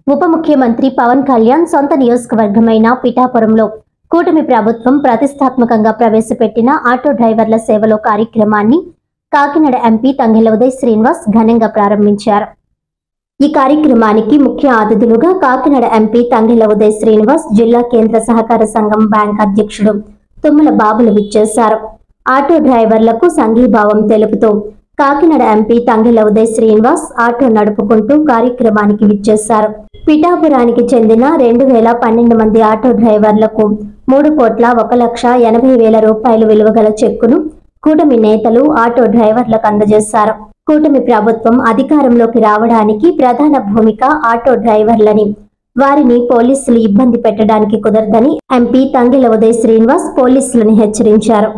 ఉప ముఖ్యమంత్రి పవన్ కళ్యాణ్ సొంత నియోజకవర్గమైన పిఠాపురంలో కూటమి ప్రభుత్వం ప్రతిష్టాత్మకంగా ప్రవేశపెట్టిన ఆటో డ్రైవర్ల సేవలో కార్యక్రమాన్ని కాకినాడ ఎంపీ తంగెళ్ల ఉదయ్ శ్రీనివాస్ ఘనంగా ప్రారంభించారు. ఈ కార్యక్రమానికి ముఖ్య అతిథులుగా కాకినాడ ఎంపీ తంగెళ్ల ఉదయ్ శ్రీనివాస్, జిల్లా కేంద్ర సహకార సంఘం బ్యాంక్ అధ్యక్షుడు తుమ్మల బాబులు విచ్చేశారు. ఆటో డ్రైవర్లకు సంఘీభావం తెలుపుతూ కాకినాడ ఎంపీ తంగెళ్ల ఉదయ్ శ్రీనివాస్ ఆటో నడుపుకుంటూ కార్యక్రమానికి విచ్చేశారు. పిఠాపురానికి చెందిన 2012 మంది ఆటో డ్రైవర్లకు 3,01,80,000 రూపాయలు విలువగల చెక్కును కూటమి నేతలు ఆటో డ్రైవర్లకు అందజేశారు. కూటమి ప్రభుత్వం అధికారంలోకి రావడానికి ప్రధాన భూమిక ఆటో డ్రైవర్లని, వారిని పోలీసులు ఇబ్బంది పెట్టడానికి కుదరదని ఎంపీ తంగెళ్ల ఉదయ్ శ్రీనివాస్ పోలీసులను హెచ్చరించారు.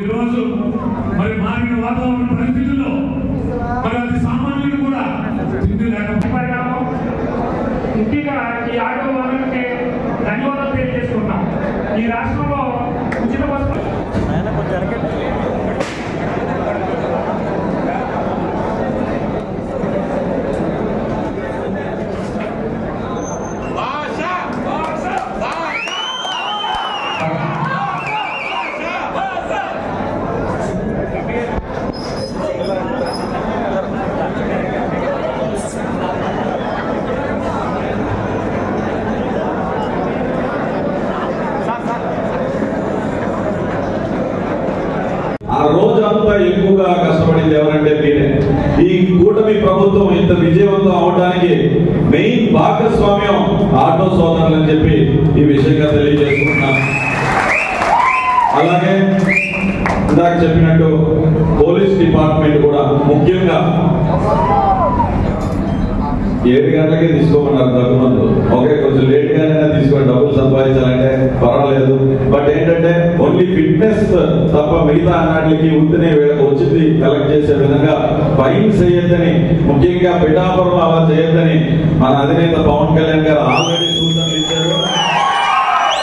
ఈరోజు మరి మారిన వాతావరణ పరిస్థితుల్లో మరి అది సామాన్యులు కూడా తిండి లేకపోతే ముఖ్యంగా ఈ ఆటో వాళ్ళకి ధన్యవాదాలు తెలియజేసుకుంటాం. ఈ రాష్ట్రంలో ఉచిత బస్సు ఆ రోజంతా ఎక్కువగా కష్టపడింది ఎవరంటే మీరే. ఈ కూటమి ప్రభుత్వం ఇంత విజయవంతం అవడానికి మెయిన్ భాగస్వామ్యం ఆటో సోదరులు అని చెప్పి ఈ విషయంగా తెలియజేసుకుంటున్నాను. అలాగే ఇందాక చెప్పినట్టు పోలీస్ డిపార్ట్మెంట్ కూడా ముఖ్యంగా 7 గంటలకే తీసుకోమన్నారు తగ్గుమందు. ఓకే, కొంచెం లేట్ గానే తీసుకొని డబ్బులు సంపాదించాలంటే పర్వాలేదు. బట్ ఏంటంటే ఓన్లీ ఫిట్నెస్ తప్ప మిగతా అన్నిటికి ఉత్తినే వచ్చింది కలెక్ట్ చేసే విధంగా ఫైన్ చేయొద్దని, ముఖ్యంగా పిఠాపురంలో అలా చేయొద్దని మన అధినేత పవన్ కళ్యాణ్ గారు ఆల్రెడీ సూచనలు ఇచ్చారు.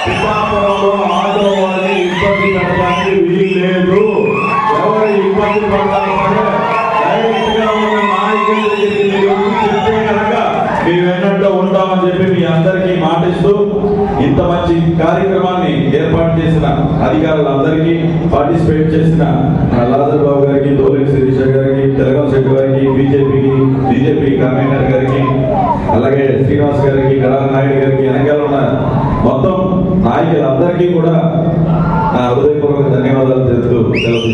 పిఠాపురంలో ఆటో వాళ్ళని ఇబ్బంది పెట్టడానికి వీలు లేదు. ఎవరు ఇబ్బంది పడతారంటే డైరెక్ట్ గా ఉన్న నాయకుల చెప్తే కనుక మేము వెన్నట్టు ఉంటామని చెప్పి మీ అందరికీ మాటిస్తూ ఇంత మంచి కార్యక్రమాన్ని ఏర్పాటు చేసిన అధికారులందరికీ, పార్టిసిపేట్ చేసిన లాజర్ బాబు గారికి, తోలేటి శిరీష గారికి, తెలంగాణ శెట్టి గారికి, బీజేపీ కన్వీనర్ గారికి, అలాగే శ్రీనివాస్ గారికి, గడాల నాయుడు గారికి, వెనకాల ఉన్న మొత్తం నాయకులందరికీ కూడా హృదయపూర్వక ధన్యవాదాలు తెలుపుతూ సెలవు.